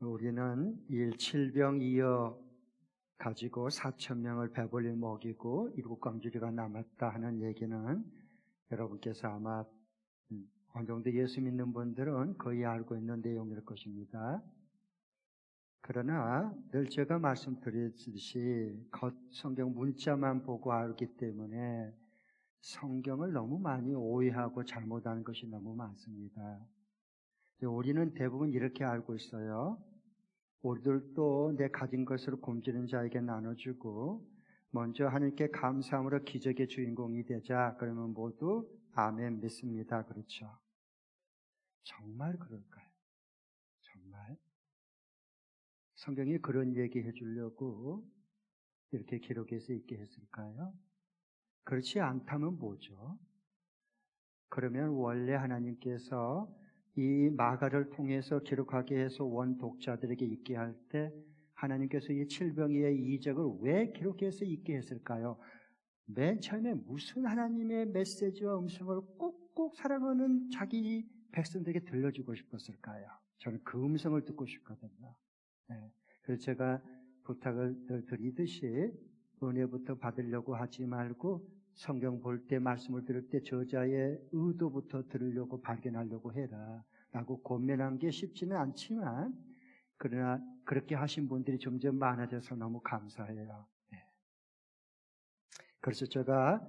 우리는 칠병이어 가지고 4,000명을 배불리 먹이고 7광주리가 남았다 하는 얘기는 여러분께서 아마 어느 정도 예수 믿는 분들은 거의 알고 있는 내용일 것입니다. 그러나 늘 제가 말씀드렸듯이 겉 성경 문자만 보고 알기 때문에 성경을 너무 많이 오해하고 잘못하는 것이 너무 많습니다. 우리는 대부분 이렇게 알고 있어요. 우리들도 내 가진 것을 굶주린 자에게 나눠주고 먼저 하나님께 감사함으로 기적의 주인공이 되자. 그러면 모두 아멘 믿습니다. 그렇죠? 정말 그럴까요? 정말? 성경이 그런 얘기해 주려고 이렇게 기록해서 있게 했을까요? 그렇지 않다면 뭐죠? 그러면 원래 하나님께서 이 마가를 통해서 기록하게 해서 원독자들에게 있게 할 때 하나님께서 이 칠병이의 이적을 왜 기록해서 있게 했을까요? 맨 처음에 무슨 하나님의 메시지와 음성을 꼭꼭 사랑하는 자기 백성들에게 들려주고 싶었을까요? 저는 그 음성을 듣고 싶거든요. 네. 그래서 제가 부탁을 드리듯이 은혜부터 받으려고 하지 말고 성경 볼 때 말씀을 들을 때 저자의 의도부터 들으려고 발견하려고 해라 라고 권면한 게 쉽지는 않지만 그러나 그렇게 하신 분들이 점점 많아져서 너무 감사해요. 네. 그래서 제가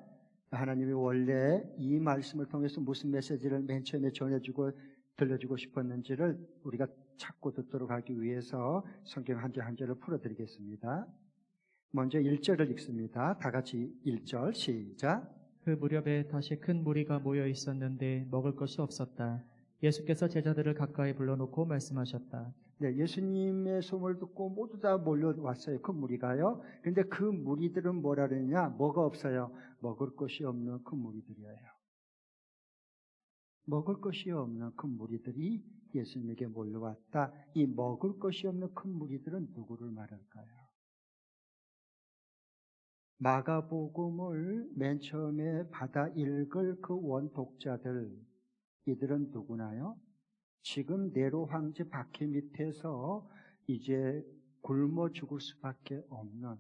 하나님이 원래 이 말씀을 통해서 무슨 메시지를 맨 처음에 전해주고 들려주고 싶었는지를 우리가 찾고 듣도록 하기 위해서 성경 한 절 한 절을 풀어드리겠습니다. 먼저 1절을 읽습니다. 다 같이 1절 시작. 그 무렵에 다시 큰 무리가 모여 있었는데 먹을 것이 없었다. 예수께서 제자들을 가까이 불러놓고 말씀하셨다. 네, 예수님의 소문을 듣고 모두 다 몰려왔어요. 그 무리가요. 그런데 그 무리들은 뭐라 그러냐? 뭐가 없어요? 먹을 것이 없는 그 무리들이에요. 먹을 것이 없는 큰 무리들이 예수님에게 몰려왔다. 이 먹을 것이 없는 큰 무리들은 누구를 말할까요? 마가복음을 맨 처음에 받아 읽을 그 원독자들, 이들은 누구나요? 지금 네로 황제 박해 밑에서 이제 굶어 죽을 수밖에 없는,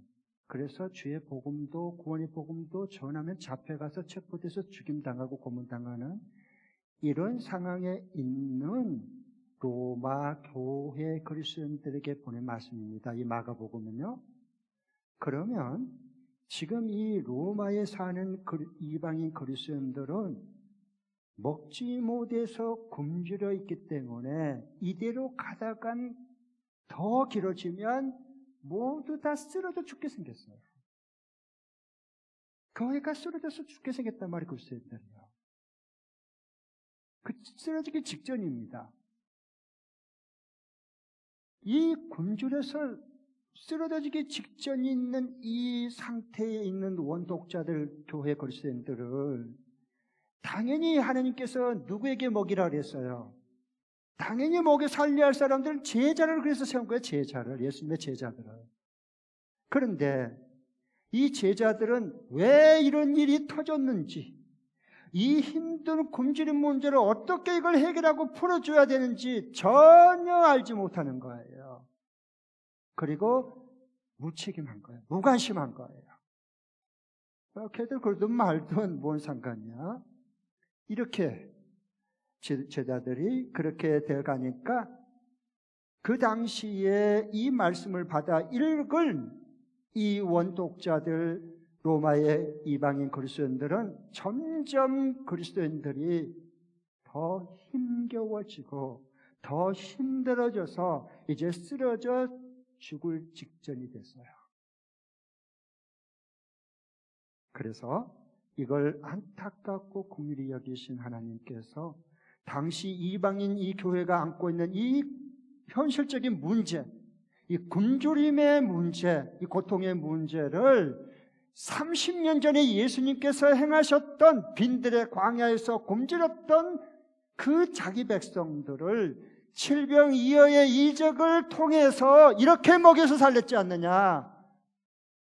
그래서 주의 복음도 구원의 복음도 전하면 잡혀가서 체포돼서 죽임당하고 고문당하는 이런 상황에 있는 로마 교회 그리스도인들에게 보낸 말씀입니다. 이 마가복음은요. 그러면 지금 이 로마에 사는 이방인 그리스도인들은 먹지 못해서 굶주려 있기 때문에 이대로 가다간 더 길어지면 모두 다 쓰러져 죽게 생겼어요. 교회가 쓰러져서 죽게 생겼단 말이에요. 그리스도인들이요. 그 쓰러지기 직전입니다. 이 굶주려서 쓰러지기 직전에 있는 이 상태에 있는 원독자들, 교회 그리스도인들을 당연히 하나님께서 누구에게 먹이라 그랬어요? 당연히 먹여 살려야 할 사람들은 제자를 그래서 세운 거예요. 제자를, 예수님의 제자들을. 그런데 이 제자들은 왜 이런 일이 터졌는지, 이 힘든 굶주린 문제를 어떻게 이걸 해결하고 풀어줘야 되는지 전혀 알지 못하는 거예요. 그리고 무책임한 거예요. 무관심한 거예요. 걔들 그러든 말든 뭔 상관이야. 이렇게 제자들이 그렇게 되어가니까 그 당시에 이 말씀을 받아 읽을 이 원독자들, 로마의 이방인 그리스도인들은 점점 그리스도인들이 더 힘겨워지고 더 힘들어져서 이제 쓰러져 죽을 직전이 됐어요. 그래서 이걸 안타깝고 긍휼히 여기신 하나님께서 당시 이방인 이 교회가 안고 있는 이 현실적인 문제, 이 굶주림의 문제, 이 고통의 문제를 30년 전에 예수님께서 행하셨던 빈들의 광야에서 굶주렸던 그 자기 백성들을 칠병이어의 이적을 통해서 이렇게 먹여서 살렸지 않느냐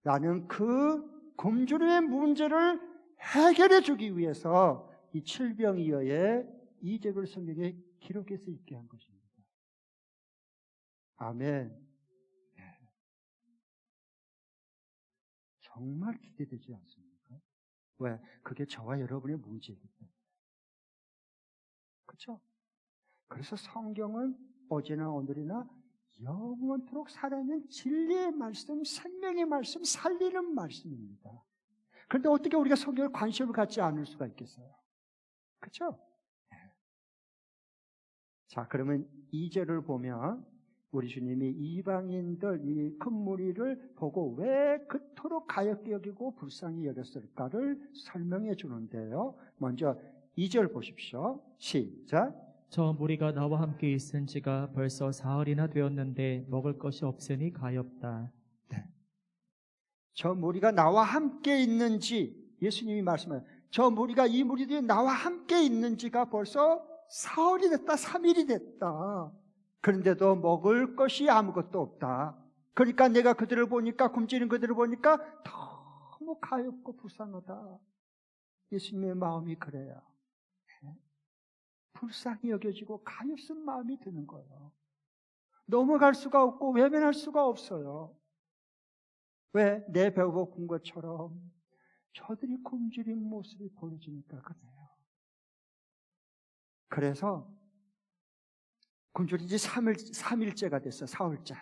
라는 그 굶주림의 문제를 해결해 주기 위해서 이 칠병이어의 이적을 성경에 기록해서 있게 한 것입니다. 아멘. 정말 기대되지 않습니까? 왜? 그게 저와 여러분의 문제이기 때문에. 그렇죠? 그래서 성경은 어제나 오늘이나 영원토록 살아있는 진리의 말씀, 생명의 말씀, 살리는 말씀입니다. 그런데 어떻게 우리가 성경에 관심을 갖지 않을 수가 있겠어요? 그렇죠? 자, 그러면 2절을 보면 우리 주님이 이방인들 이 큰 무리를 보고 왜 그토록 가엾게 여기고 불쌍히 여겼을까를 설명해 주는데요. 먼저 2절 보십시오. 시작. 저 무리가 나와 함께 있은 지가 벌써 사흘이나 되었는데 먹을 것이 없으니 가엾다. 저 무리가 나와 함께 있는지 예수님이 말씀하세요. 저 무리가 이 무리들이 나와 함께 있는지가 벌써 사흘이 됐다, 3일이 됐다. 그런데도 먹을 것이 아무것도 없다. 그러니까 내가 그들을 보니까, 굶주린 그들을 보니까 너무 가엾고 불쌍하다. 예수님의 마음이 그래요. 불쌍히 여겨지고 가엾은 마음이 드는 거예요. 넘어갈 수가 없고 외면할 수가 없어요. 왜? 내 배고픈 것처럼 저들이 굶주린 모습이 보여지니까 그래요. 그래서 굶주린 지 3일째가 됐어. 사흘째.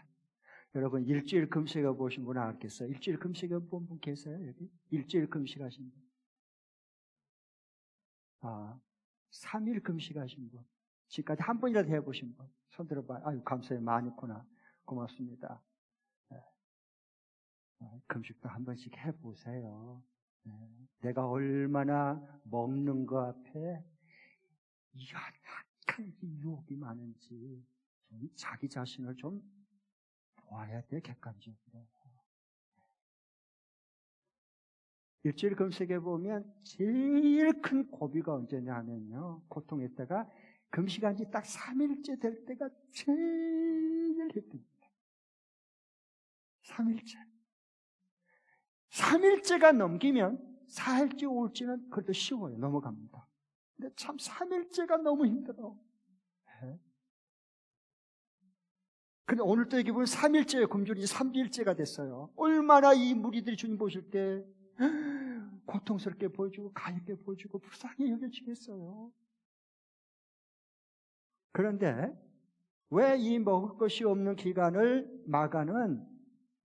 여러분 일주일 금식해 보신 분 알겠어요? 일주일 금식해 본 분 계세요? 여기? 일주일 금식하신 분. 3일 금식하신 분. 지금까지 한 번이라도 해보신 분. 손 들어봐요. 아유, 감사해요. 많이 있구나. 고맙습니다. 금식도 한 번씩 해보세요. 내가 얼마나 먹는 거 앞에 약한 유혹이 많은지 자기 자신을 좀 보아야 돼, 객관적으로. 일주일 금식에 보면 제일 큰 고비가 언제냐 하면요, 고통했다가 금식한 지 딱 3일째 될 때가 제일 힘듭니다. 3일째가 넘기면 4일째, 5일째는 그래도 쉬워요. 넘어갑니다. 근데 참 3일째가 너무 힘들어. 근데 오늘 또 여기 보면 3일째에 굶주린 지 3일째가 됐어요. 얼마나 이 무리들이 주님 보실 때 고통스럽게 보여주고 가엾게 보여주고 불쌍히 여겨지겠어요. 그런데 왜 이 먹을 것이 없는 기간을 마가는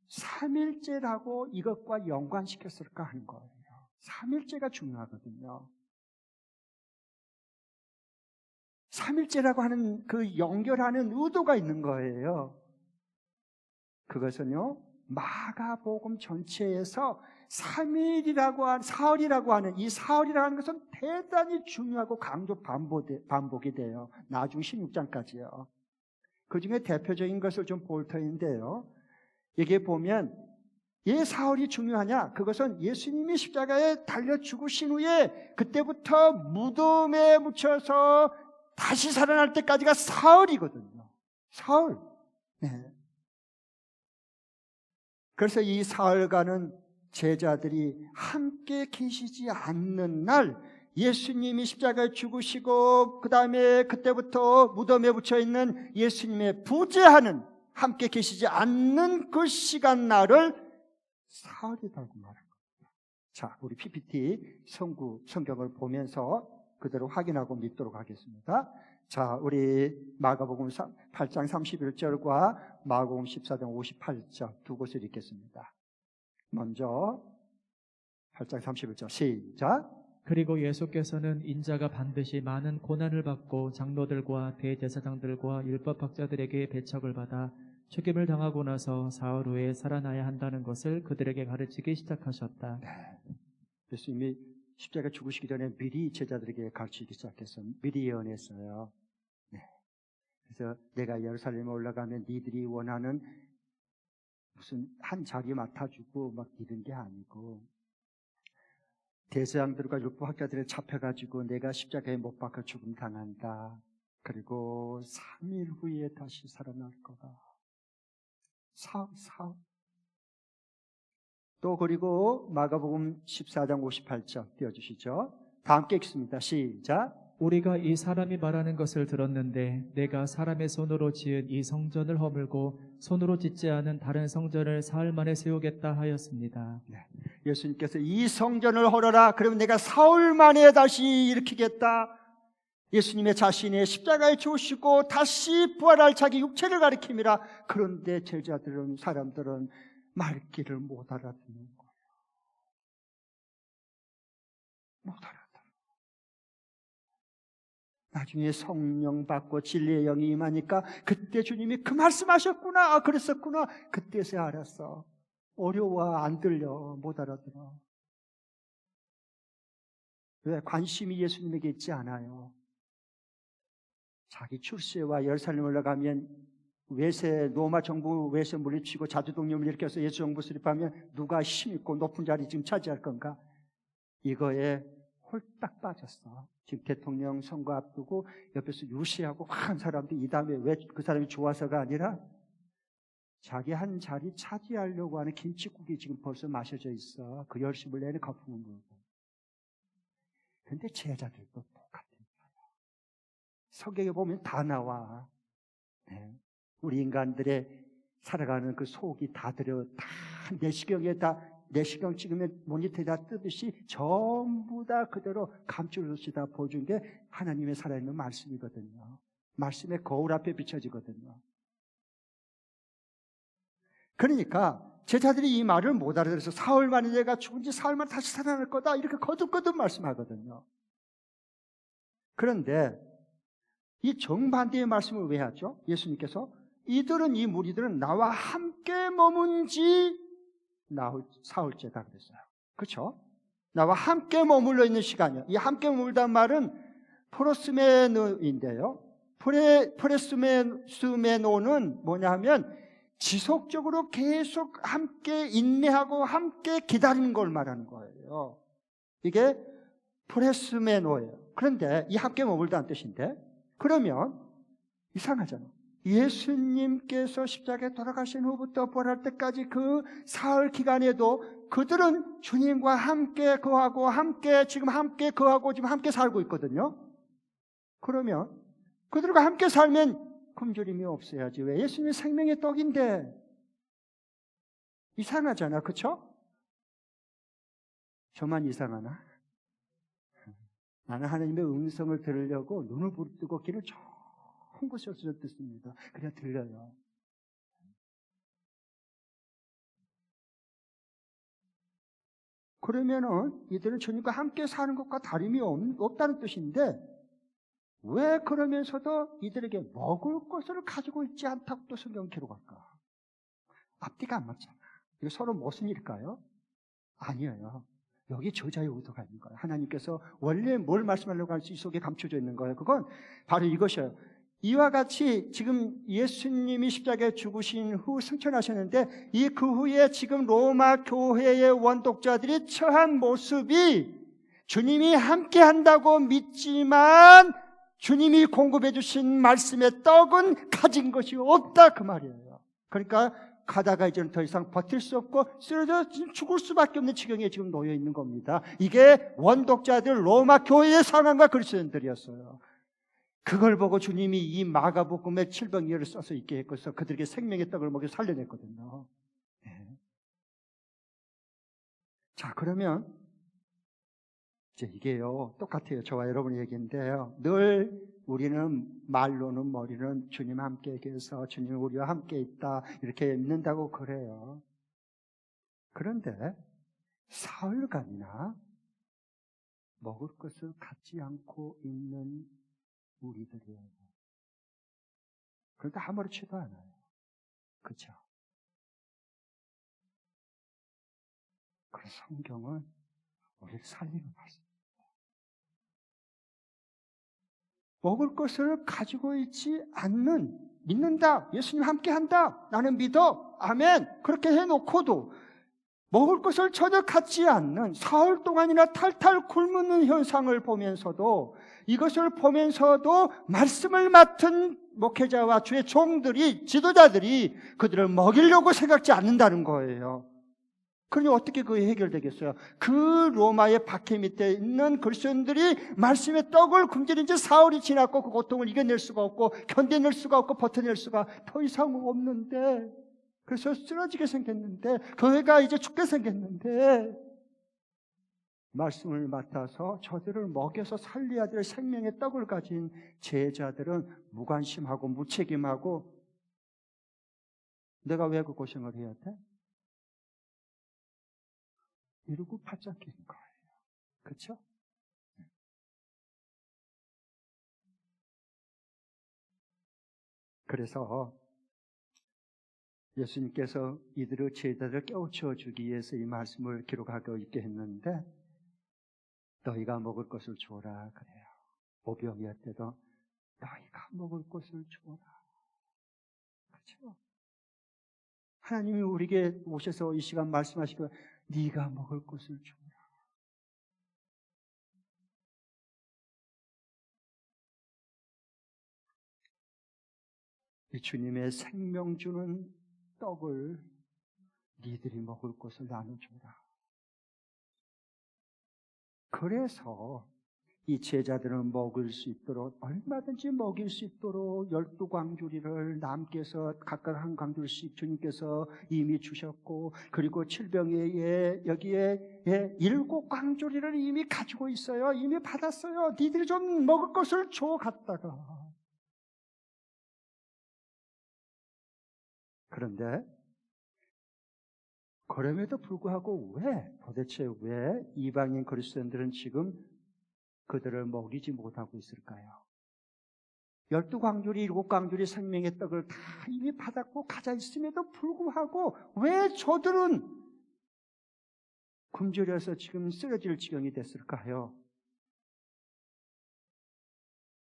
3일째라고 이것과 연관시켰을까 하는 거예요. 3일째가 중요하거든요. 3일째라고 하는 그 연결하는 의도가 있는 거예요. 그것은요, 마가복음 전체에서 3일이라고 사흘이라고 하는 이 사흘이라고 하는 것은 대단히 중요하고 강조 반복이 돼요. 나중 16장까지요. 그 중에 대표적인 것을 좀 볼 터인데요. 여기에 보면 왜 사흘이 중요하냐? 그것은 예수님이 십자가에 달려 죽으신 후에 그때부터 무덤에 묻혀서 다시 살아날 때까지가 사흘이거든요. 사흘. 네. 그래서 이 사흘간은 제자들이 함께 계시지 않는 날 예수님이 십자가에 죽으시고 그 다음에 그때부터 무덤에 묻혀있는 예수님의 부재하는 함께 계시지 않는 그 시간 날을 사흘이라고 말합니다. 자, 우리 PPT 성경을 보면서 그대로 확인하고 믿도록 하겠습니다. 자, 우리 마가복음 8장 31절과 마가복음 14장 58절 두 곳을 읽겠습니다. 먼저 8장 31절 시작. 그리고 예수께서는 인자가 반드시 많은 고난을 받고 장로들과 대제사장들과 율법학자들에게 배척을 받아 죽임을 당하고 나서 사흘 후에 살아나야 한다는 것을 그들에게 가르치기 시작하셨다. 네. 예수님이 십자가 죽으시기 전에 미리 제자들에게 가르치기 시작했어요. 미리 예언했어요. 네. 그래서 내가 예루살렘에 올라가면 니들이 원하는 무슨 한 자리 맡아주고 막 이런 게 아니고 대제사장들과 율법학자들에 잡혀가지고 내가 십자가에 못 박혀 죽음 당한다. 그리고 3일 후에 다시 살아날 거다. 사흘. 또 그리고 마가복음 14장 58절 띄워주시죠. 다 함께 읽습니다. 시작. 우리가 이 사람이 말하는 것을 들었는데 내가 사람의 손으로 지은 이 성전을 허물고 손으로 짓지 않은 다른 성전을 사흘 만에 세우겠다 하였습니다. 예수님께서 이 성전을 헐어라. 그러면 내가 사흘 만에 다시 일으키겠다. 예수님의 자신의 십자가에 죽으시고 다시 부활할 자기 육체를 가리킵니다. 그런데 제자들은, 사람들은 말귀를 못 알아듣는 거예요. 못 알아듣는. 나중에 성령 받고 진리의 영이 임하니까 그때 주님이 그 말씀하셨구나, 그랬었구나, 그때서야 알았어. 어려워, 안 들려, 못 알아들어. 왜? 관심이 예수님에게 있지 않아요. 자기 출세와 예루살렘 올라가면 외세, 로마 정부 외세 물리치고 자주동림을 일으켜서 예수 정부 수립하면 누가 힘있고 높은 자리 지금 차지할 건가? 이거에 홀딱 빠졌어. 지금 대통령 선거 앞두고 옆에서 유시하고 한 사람도 이 다음에 왜 그 사람이 좋아서가 아니라 자기 한 자리 차지하려고 하는 김칫국이 지금 벌써 마셔져 있어. 그 열심을 내는 거품을 물고. 그런데 제자들도 똑같아요. 성경에 보면 다 나와. 네. 우리 인간들의 살아가는 그 속이 다 들여, 다 내시경에 다, 내시경 찍으면 모니터에 다 뜨듯이 전부 다 그대로 감추듯이 다 보여준 게 하나님의 살아있는 말씀이거든요. 말씀의 거울 앞에 비춰지거든요. 그러니까 제자들이 이 말을 못 알아들어서 사흘 만에 내가 죽은 지 사흘 만에 다시 살아날 거다, 이렇게 거듭거듭 말씀하거든요. 그런데 이 정반대의 말씀을 왜 하죠? 예수님께서 이들은, 이 무리들은 나와 함께 머문 지 사흘째다 그랬어요. 그렇죠? 나와 함께 머물러 있는 시간이요. 이 함께 머물다는 말은 프로스메노인데요. 프레스메노는 뭐냐 하면 지속적으로 계속 함께 인내하고 함께 기다리는 걸 말하는 거예요. 이게 프레스메노예요. 그런데 이 함께 머물다는 뜻인데, 그러면 이상하잖아. 예수님께서 십자가에 돌아가신 후부터 부활할 때까지 그 사흘 기간에도 그들은 주님과 함께 거하고 함께 지금 함께 살고 있거든요. 그러면 그들과 함께 살면 굶주림이 없어야지. 왜? 예수님이 생명의 떡인데. 이상하잖아, 그렇죠? 저만 이상하나? 나는 하나님의 음성을 들으려고 눈을 부릅뜨고 귀를 좋은 곳에서 듣습니다. 그래야 들려요. 그러면은 이들은 주님과 함께 사는 것과 다름이 없다는 뜻인데, 왜 그러면서도 이들에게 먹을 것을 가지고 있지 않다고 또 성경 기록할까? 앞뒤가 안 맞잖아. 이거 서로 무슨 일일까요? 아니에요. 여기 저자의 의도가 있는 거예요. 하나님께서 원래 뭘 말씀하려고 할지 이 속에 감춰져 있는 거예요. 그건 바로 이것이에요. 이와 같이 지금 예수님이 십자가에 죽으신 후 승천하셨는데, 이 그 후에 지금 로마 교회의 원독자들이 처한 모습이 주님이 함께 한다고 믿지만 주님이 공급해 주신 말씀의 떡은 가진 것이 없다, 그 말이에요. 그러니까 가다가 이제는 더 이상 버틸 수 없고 쓰러져 죽을 수밖에 없는 지경에 지금 놓여 있는 겁니다. 이게 원독자들, 로마 교회의 상황과 그리스도인들이었어요. 그걸 보고 주님이 이 마가복음에 700여를 써서 있게 했고서 그들에게 생명의 떡을 먹여 살려냈거든요. 네. 자, 그러면 이제 이게요, 똑같아요. 저와 여러분의 얘기인데요. 늘 우리는 말로는, 머리는 주님 함께 계셔서 주님 우리와 함께 있다, 이렇게 믿는다고 그래요. 그런데 사흘간이나 먹을 것을 갖지 않고 있는 우리들이에요. 그런데 아무렇지도 않아요. 그렇죠? 그래서 성경은 우리를 살리는 말씀. 먹을 것을 가지고 있지 않는, 믿는다, 예수님 함께 한다, 나는 믿어, 아멘, 그렇게 해놓고도 먹을 것을 전혀 갖지 않는, 사흘 동안이나 탈탈 굶는 현상을 보면서도, 이것을 보면서도 말씀을 맡은 목회자와 주의 종들이, 지도자들이 그들을 먹이려고 생각지 않는다는 거예요. 그러니 어떻게 그게 해결되겠어요? 그 로마의 박해 밑에 있는 그리스도인들이 말씀의 떡을 굶주린 지 사흘이 지났고 그 고통을 이겨낼 수가 없고 견뎌낼 수가 없고 버텨낼 수가 더 이상 없는데, 그래서 쓰러지게 생겼는데, 교회가 이제 죽게 생겼는데, 말씀을 맡아서 저들을 먹여서 살려야 될 생명의 떡을 가진 제자들은 무관심하고 무책임하고, 내가 왜 그 고생을 해야 돼? 이러고 바짝 낀 거예요. 그렇죠? 그래서 예수님께서 이들의 제자들을 깨우쳐 주기 위해서 이 말씀을 기록하고 있게 했는데, 너희가 먹을 것을 주어라 그래요. 오병이어 때도 너희가 먹을 것을 주어라. 그렇죠? 하나님이 우리에게 오셔서 이 시간 말씀하시고 네가 먹을 것을 주어라. 이 주님의 생명 주는 떡을 니들이 먹을 것을 나눠줘라. 그래서 이 제자들은 먹을 수 있도록, 얼마든지 먹일 수 있도록 12광주리를 남께서 각각 한 광주리씩 주님께서 이미 주셨고, 그리고 칠병회에 여기에 7광주리를 이미 가지고 있어요. 이미 받았어요. 니들이 좀 먹을 것을 줘 갔다가. 그런데 그럼에도 불구하고 도대체 왜 이방인 그리스도인들은 지금 그들을 먹이지 못하고 있을까요? 12광주리, 7광주리 생명의 떡을 다 이미 받았고 가져 있음에도 불구하고 왜 저들은 굶주려서 지금 쓰러질 지경이 됐을까요?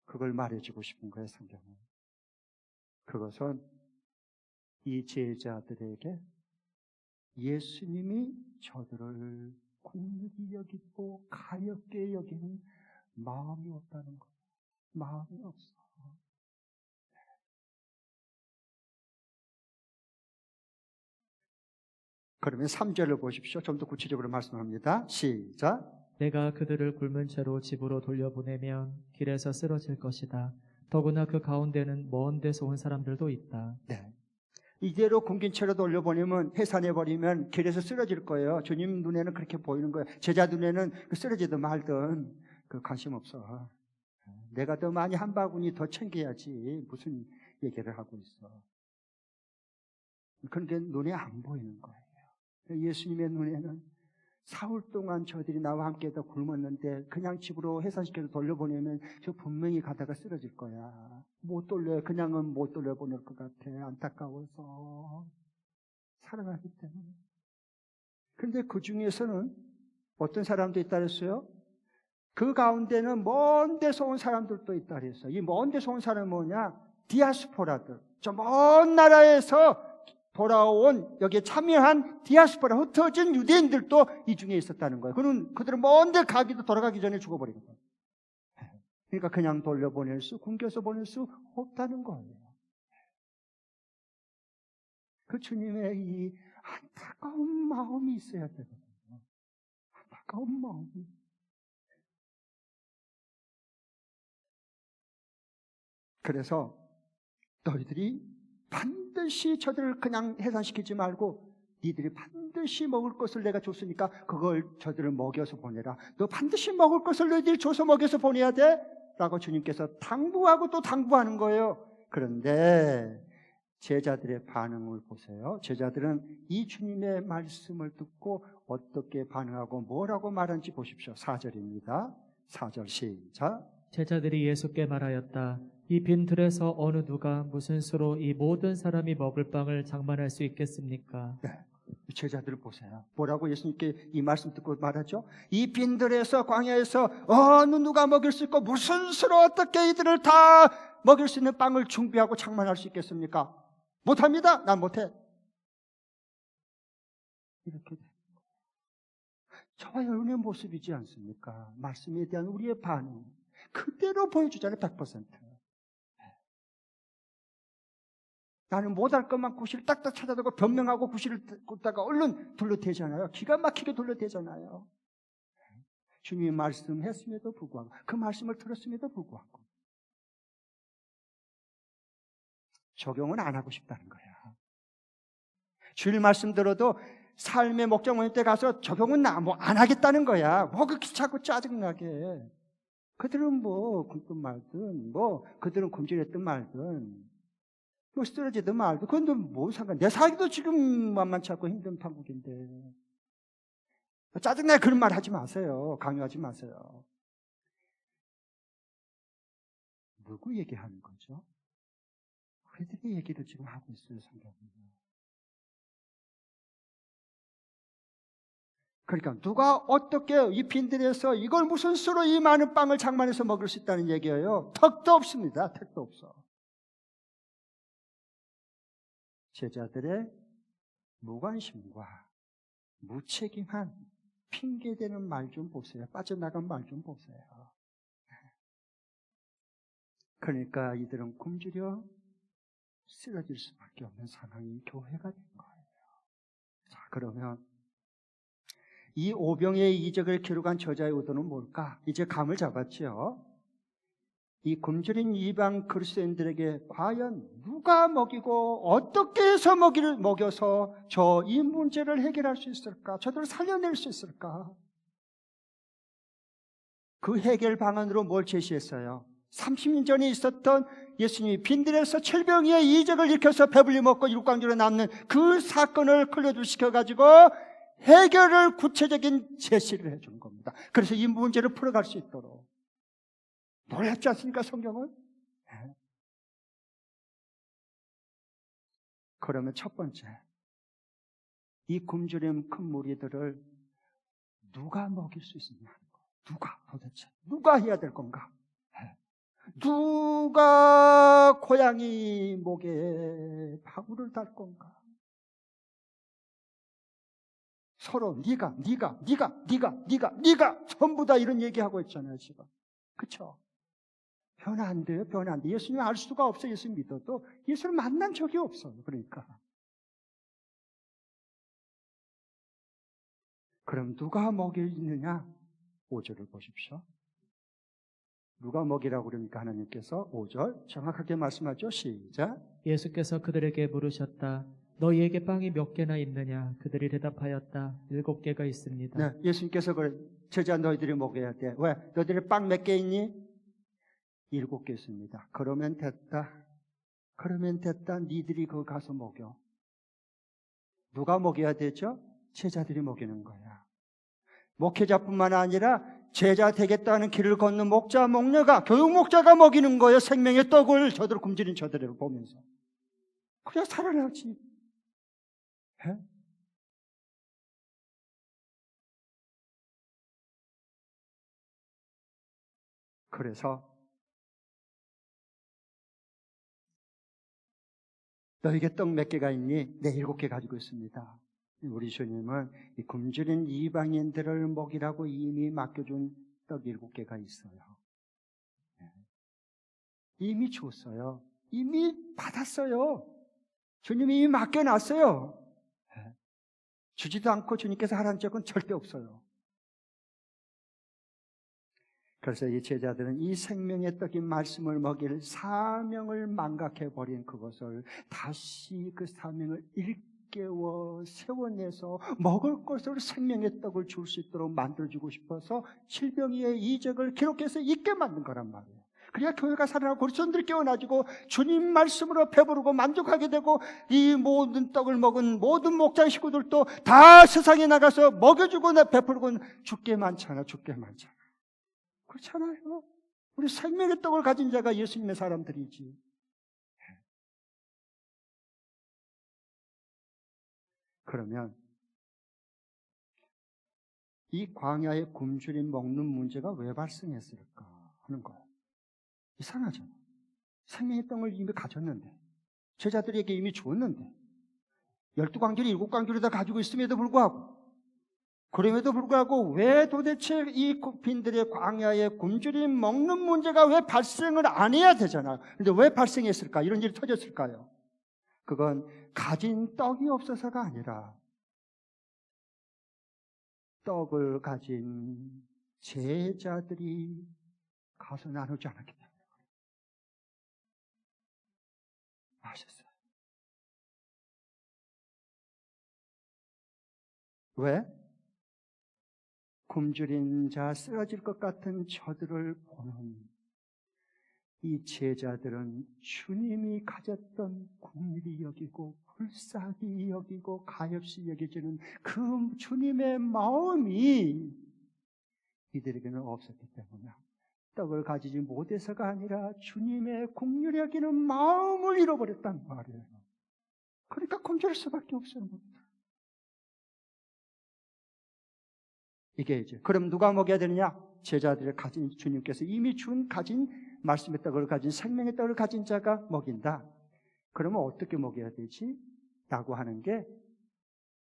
그걸 말해주고 싶은 거예요, 성경은. 그것은 이 제자들에게 예수님이 저들을 긍휼히 여기고 가볍게 여기는 마음이 없다는 거예요. 마음이 없어. 그러면 3절을 보십시오. 좀 더 구체적으로 말씀합니다. 시작. 내가 그들을 굶은 채로 집으로 돌려보내면 길에서 쓰러질 것이다. 더구나 그 가운데는 먼 데서 온 사람들도 있다. 네. 이대로 굶긴 채로 돌려보내면, 해산해버리면 길에서 쓰러질 거예요. 주님 눈에는 그렇게 보이는 거예요. 제자 눈에는 쓰러지든 말든 관심 없어. 내가 더 많이 한 바구니 더 챙겨야지 무슨 얘기를 하고 있어. 그런데 눈에 안 보이는 거예요. 예수님의 눈에는 사흘 동안 저들이 나와 함께 더 굶었는데 그냥 집으로 해산시켜서 돌려보내면 저 분명히 가다가 쓰러질 거야. 못 돌려, 그냥은 못 돌려보낼 것 같아. 안타까워서. 사랑하기 때문에. 그런데 그 중에서는 어떤 사람도 있다 그랬어요? 그 가운데는 먼 데서 온 사람들도 있다 그랬어요. 이 먼 데서 온 사람은 뭐냐? 디아스포라들. 저 먼 나라에서 돌아온, 여기에 참여한 디아스포라, 흩어진 유대인들도 이 중에 있었다는 거예요. 그들은 먼 데 가기도 돌아가기 전에 죽어버린 거예요. 그러니까 그냥 돌려보낼 수, 굶겨서 보낼 수 없다는 거예요. 그 주님의 이 안타까운 마음이 있어야 되거든요. 안타까운 마음이. 그래서 너희들이 반드시 저들을 그냥 해산시키지 말고 니들이 반드시 먹을 것을 내가 줬으니까 그걸 저들을 먹여서 보내라. 너 반드시 먹을 것을 너희들이 줘서 먹여서 보내야 돼? 라고 주님께서 당부하고 또 당부하는 거예요. 그런데 제자들의 반응을 보세요. 제자들은 이 주님의 말씀을 듣고 어떻게 반응하고 뭐라고 말하는지 보십시오. 4절입니다. 4절 시작. 제자들이 예수께 말하였다. 이 빈 들에서 어느 누가 무슨 수로 이 모든 사람이 먹을 빵을 장만할 수 있겠습니까? 네. 제자들을 보세요. 뭐라고 예수님께 이 말씀 듣고 말하죠? 이 빈들에서, 광야에서 어느 누가 먹일 수 있고 무슨 수로 어떻게 이들을 다 먹일 수 있는 빵을 준비하고 장만할 수 있겠습니까? 못합니다. 난 못해. 이렇게 저와 여러분의 모습이지 않습니까? 말씀에 대한 우리의 반응 그대로 보여주잖아요. 100%. 나는 못할 것만 구실을 딱딱 찾아다고 변명하고 구실을 꽂다가 얼른 둘러대잖아요. 기가 막히게 둘러대잖아요. 주님이 말씀했음에도 불구하고, 그 말씀을 들었음에도 불구하고 적용은 안 하고 싶다는 거야. 주일 말씀 들어도 삶의 목적 모임 때 가서 적용은 안 하겠다는 거야. 뭐 그렇게 자꾸 짜증나게. 그들은 뭐 굶든 말든, 뭐 그들은 굶주렸든 말든, 뭐 쓰러지든 말든, 그건 뭐 상관. 내 살기도 지금 만만치 않고 힘든 판국인데 짜증나게 그런 말 하지 마세요. 강요하지 마세요. 누구 얘기하는 거죠? 그들의 얘기를 지금 하고 있어요, 성경은. 그러니까 누가 어떻게 이 빈들에서 이걸 무슨 수로 이 많은 빵을 장만해서 먹을 수 있다는 얘기예요. 턱도 없습니다. 턱도 없어. 제자들의 무관심과 무책임한 핑계대는 말 좀 보세요. 빠져나간 말 좀 보세요. 그러니까 이들은 굶주려 쓰러질 수밖에 없는 상황이 교회가 된 거예요. 자, 그러면 이 오병의 이적을 기록한 저자의 의도는 뭘까? 이제 감을 잡았죠. 이 굶주린 이방 그리스도인들에게 과연 누가 먹이고 어떻게 해서 먹여서 이 문제를 해결할 수 있을까? 저들을 살려낼 수 있을까? 그 해결 방안으로 뭘 제시했어요? 30년 전에 있었던 예수님이 빈들에서 철병이의 이적을 일으켜서 배불리 먹고 일광주로 남는 그 사건을 클로즈시켜가지고 해결을 구체적인 제시를 해준 겁니다. 그래서 이 문제를 풀어갈 수 있도록 놀랍지 않습니까, 성경은? 네. 그러면 첫 번째, 이 굶주린 큰 무리들을 누가 먹일 수 있느냐? 누가 도대체? 누가 해야 될 건가? 네. 누가 고양이 목에 바구를 달 건가? 서로 네가 전부 다 이런 얘기하고 있잖아요, 지금. 그렇죠? 변화 안 돼요. 변화 안 돼. 예수님 알 수가 없어요. 예수님 믿어도 예수를 만난 적이 없어요. 그러니까. 그럼 누가 먹이느냐? 5절을 보십시오. 누가 먹이라고 그러니까 하나님께서 5절 정확하게 말씀하죠. 시작. 예수께서 그들에게 물으셨다. 너희에게 빵이 몇 개나 있느냐? 그들이 대답하였다. 7개가 있습니다. 네, 예수님께서 그래, 제자 너희들이 먹여야 돼. 왜? 너희들이 빵 몇 개 있니? 7개 있습니다. 그러면 됐다. 니들이 그거 가서 먹여. 누가 먹여야 되죠? 제자들이 먹이는 거야. 목회자뿐만 아니라 제자 되겠다는 길을 걷는 목자, 목녀가, 교육 목자가 먹이는 거예요. 생명의 떡을 저들 굶주린 저들을 보면서. 그래야 살아나지. 네? 그래서 너에게 떡 몇 개가 있니? 네, 7개 가지고 있습니다. 우리 주님은 이 굶주린 이방인들을 먹이라고 이미 맡겨준 떡 7개가 있어요. 이미 줬어요. 이미 받았어요. 주님이 이미 맡겨놨어요. 주지도 않고 주님께서 하라는 적은 절대 없어요. 그래서 이 제자들은 이 생명의 떡인 말씀을 먹일 사명을 망각해버린 그것을 다시 그 사명을 일깨워 세워내서 먹을 것으로 생명의 떡을 줄 수 있도록 만들어주고 싶어서 칠병이의 이적을 기록해서 있게 만든 거란 말이에요. 그래야 교회가 살아나고 그리스도인들이 깨어나지고 주님 말씀으로 배부르고 만족하게 되고 이 모든 떡을 먹은 모든 목장 식구들도 다 세상에 나가서 먹여주고 베풀고 죽게 많잖아. 그렇잖아요. 우리 생명의 떡을 가진 자가 예수님의 사람들이지. 그러면 이 광야의 굶주림 먹는 문제가 왜 발생했을까 하는 거예요. 이상하죠. 생명의 떡을 이미 가졌는데, 제자들에게 이미 줬는데, 12광주리, 7광주리 다 가지고 있음에도 불구하고, 그럼에도 불구하고 왜 도대체 이 빈들의 광야의 굶주림 먹는 문제가 왜 발생을 안 해야 되잖아요. 근데 왜 발생했을까? 이런 일이 터졌을까요? 그건 가진 떡이 없어서가 아니라 떡을 가진 제자들이 가서 나누지 않았기 때문에 아셨어요? 왜? 굶주린 자, 쓰러질 것 같은 저들을 보는 이 제자들은 주님이 가졌던 긍휼히 여기고 불쌍히 여기고 가엾이 여겨지는 그 주님의 마음이 이들에게는 없었기 때문에 떡을 가지지 못해서가 아니라 주님의 긍휼히 여기는 마음을 잃어버렸단 말이에요. 그러니까 굶주릴 수밖에 없어요. 이게 이제 그럼 누가 먹여야 되느냐? 제자들을 가진 주님께서 이미 가진 말씀의 떡을 가진 생명의 떡을 가진 자가 먹인다. 그러면 어떻게 먹여야 되지? 라고 하는 게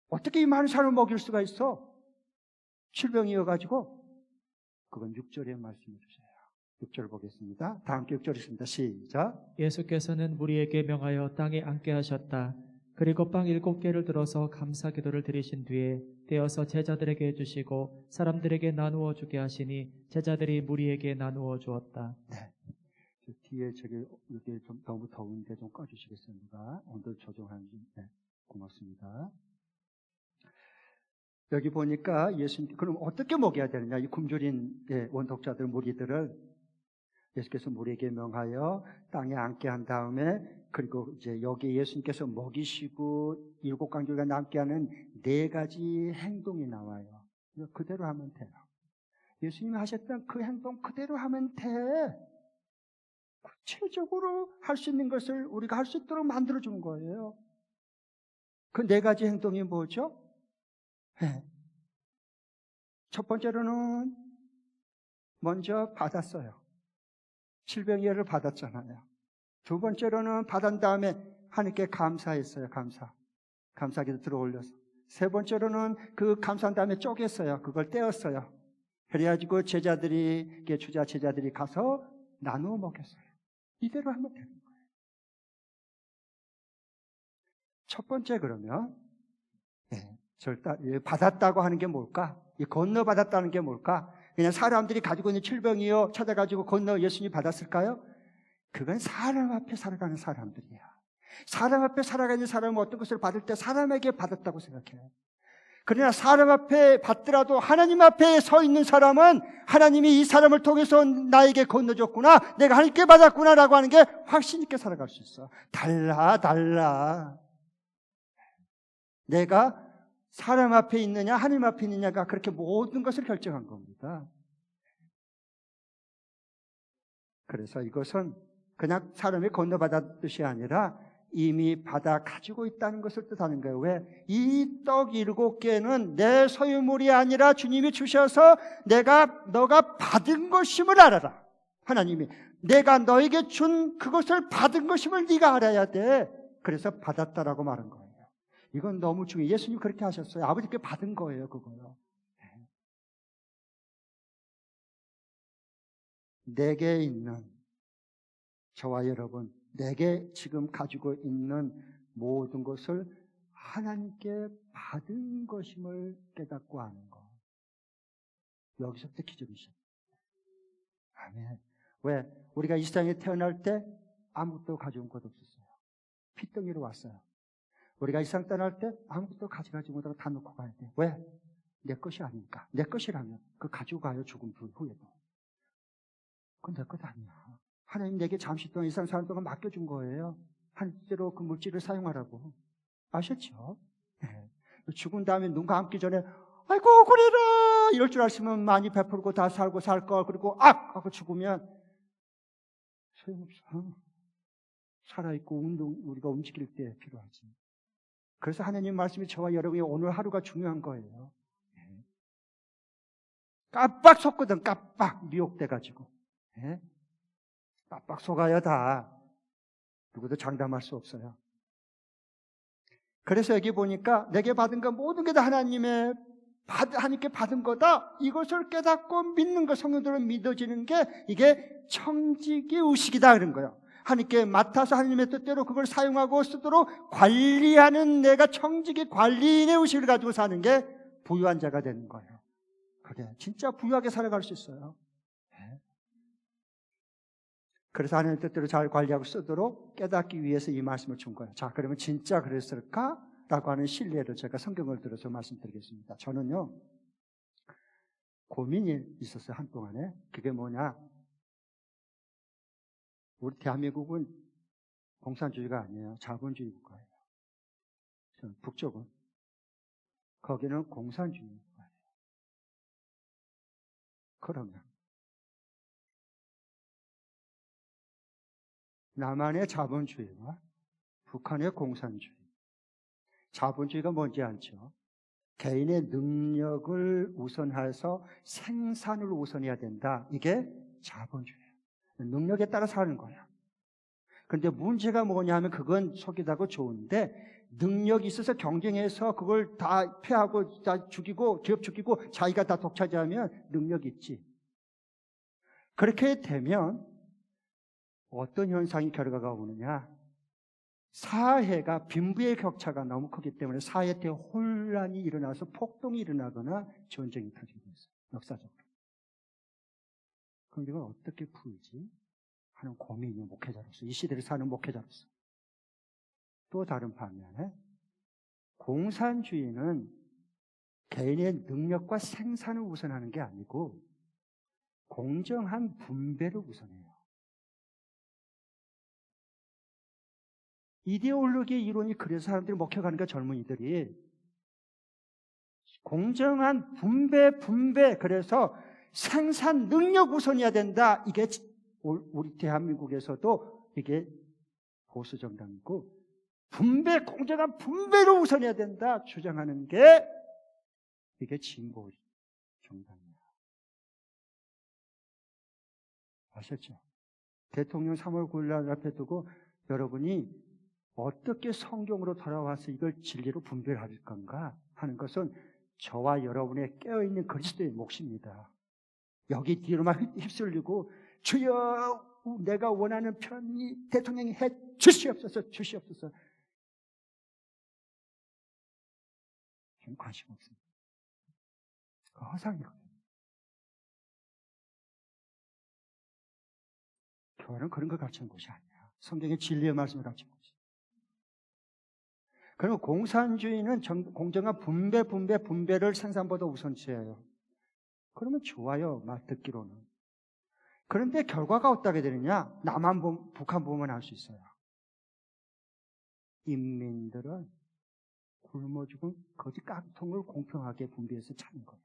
어떻게 이 많은 사람을 먹일 수가 있어? 질병이어가지고 그건 6절에 말씀해 주세요. 6절 보겠습니다. 다 함께 6절 있습니다. 시작. 예수께서는 무리에게 명하여 땅에 앉게 하셨다. 그리고 빵 7개를 들어서 감사 기도를 드리신 뒤에 떼어서 제자들에게 주시고 사람들에게 나누어 주게 하시니 제자들이 무리에게 나누어 주었다. 네. 뒤에 이게 좀 너무 더운데 좀 꺼주시겠습니까? 온도 조정하는 네, 고맙습니다. 여기 보니까 예수님 그럼 어떻게 먹여야 되느냐? 이 굶주린 원독자들 무리들을 예수께서 무리에게 명하여 땅에 앉게 한 다음에 그리고 이제 여기 예수님께서 먹이시고 7강조가 남게 하는 4가지 행동이 나와요. 그대로 하면 돼요. 예수님이 하셨던 그 행동 그대로 하면 돼. 구체적으로 할 수 있는 것을 우리가 할 수 있도록 만들어주는 거예요. 그 4가지 행동이 뭐죠? 네. 첫 번째로는 먼저 받았어요. 질병이어를 받았잖아요. 두 번째로는 받은 다음에 하나님께 감사했어요. 감사기도 들어올려서. 세 번째로는 그 감사한 다음에 쪼갰어요. 그걸 떼었어요. 그래가지고 주자 제자들이 가서 나누어 먹였어요. 이대로 하면 되는 거예요. 첫 번째 그러면 받았다고 하는 게 뭘까? 이 건너받았다는 게 뭘까? 그냥 사람들이 가지고 있는 질병이요 찾아가지고 건너 예수님이 받았을까요? 그건 사람 앞에 살아가는 사람들이야. 사람 앞에 살아가는 사람은 어떤 것을 받을 때 사람에게 받았다고 생각해요. 그러나 사람 앞에 받더라도 하나님 앞에 서 있는 사람은 하나님이 이 사람을 통해서 나에게 건너줬구나, 내가 하나님께 받았구나라고 하는 게 확신 있게 살아갈 수 있어. 달라. 내가 사람 앞에 있느냐 하나님 앞에 있느냐가 그렇게 모든 것을 결정한 겁니다. 그래서 이것은 그냥 사람이 건너받았듯이 아니라 이미 받아 가지고 있다는 것을 뜻하는 거예요. 왜? 이 떡 7개는 내 소유물이 아니라 주님이 주셔서 너가 받은 것임을 알아라. 하나님이 내가 너에게 준 그것을 받은 것임을 네가 알아야 돼. 그래서 받았다라고 말한 거예요. 이건 너무 중요해요. 예수님 그렇게 하셨어요. 아버지께 받은 거예요, 그거요. 내게 있는 저와 여러분, 내게 지금 가지고 있는 모든 것을 하나님께 받은 것임을 깨닫고 아는 거. 여기서부터 기준이죠. 아멘. 왜? 우리가 이 세상에 태어날 때 아무것도 가져온 것 없었어요. 핏덩이로 왔어요. 우리가 이 세상 떠날 때 아무것도 가져가지 못하고 다 놓고 가야 돼. 왜? 내 것이 아니니까. 내 것이라면 그거 가지고 가요, 죽음 후에도. 그건 내 것 아니야. 하나님 내게 잠시 동안 이 세상 사는 동안 맡겨준 거예요. 한때로 그 물질을 사용하라고. 아셨죠? 네. 죽은 다음에 눈 감기 전에 아이고 그래라 이럴 줄 알았으면 많이 베풀고 다 살고 살 걸. 그리고 하고 죽으면 소용없어. 살아있고 우리가 움직일 때 필요하지. 그래서 하나님 말씀이 저와 여러분의 오늘 하루가 중요한 거예요. 네. 깜빡 속거든. 깜빡 미혹돼가지고. 네. 빡빡 속아요 다. 누구도 장담할 수 없어요. 그래서 여기 보니까 내게 받은 것 모든 게 다 하나님께 받은 거다. 이것을 깨닫고 믿는 거, 성령들은 믿어지는 게 이게 청지기 의식이다 그런 거예요. 하나님께 맡아서 하나님의 뜻대로 그걸 사용하고 쓰도록 관리하는 내가 청지기 관리인의 의식을 가지고 사는 게 부유한 자가 되는 거예요. 그게 진짜 부유하게 살아갈 수 있어요. 그래서 하나님의 뜻대로 잘 관리하고 쓰도록 깨닫기 위해서 이 말씀을 준 거예요. 자, 그러면 진짜 그랬을까? 라고 하는 신뢰를 제가 성경을 들어서 말씀드리겠습니다. 저는요, 고민이 있었어요, 한동안에. 그게 뭐냐? 우리 대한민국은 공산주의가 아니에요. 자본주의 국가예요. 북쪽은. 거기는 공산주의 국가예요. 그러면 남한의 자본주의와 북한의 공산주의. 자본주의가 뭔지 알죠? 개인의 능력을 우선해서 생산을 우선해야 된다. 이게 자본주의예요. 능력에 따라 사는 거예요. 그런데 문제가 뭐냐 하면 그건 속이다고 좋은데 능력이 있어서 경쟁해서 그걸 다 패하고 다 죽이고 기업 죽이고 자기가 다 독차지하면 능력이 있지. 그렇게 되면 어떤 현상이 결과가 오느냐? 사회가 빈부의 격차가 너무 크기 때문에 사회 때 혼란이 일어나서 폭동이 일어나거나 전쟁이 터지게 됐어요. 역사적으로. 그럼 이걸 어떻게 풀지? 하는 고민이 목회자로서, 이 시대를 사는 목회자로서. 또 다른 반면에 공산주의는 개인의 능력과 생산을 우선하는 게 아니고 공정한 분배를 우선해요. 이데올로기의 이론이 그래서 사람들이 목회가니까 젊은이들이 공정한 분배 그래서 생산 능력 우선해야 된다. 이게 우리 대한민국에서도 이게 보수 정당이고 공정한 분배를 우선해야 된다 주장하는 게 이게 진보 정당이에요. 아셨죠? 대통령 3월 9일 날 앞에 두고 여러분이 어떻게 성경으로 돌아와서 이걸 진리로 분별할 건가 하는 것은 저와 여러분의 깨어있는 그리스도의 몫입니다. 여기 뒤로만 휩쓸리고 주여 내가 원하는 편이 대통령이 해 주시옵소서. 저는 관심 없습니다. 그 허상이거든요. 교회는 그런 걸 가르치는 곳이 아니야. 성경의 진리의 말씀을 가르치는 곳이. 그리고 공산주의는 공정한 분배를 생산보다 우선시해요. 그러면 좋아요, 말 듣기로는. 그런데 결과가 어떻게 되느냐? 북한 보면 알 수 있어요. 인민들은 굶어 죽은 거지 깡통을 공평하게 분배해서 차는 거예요.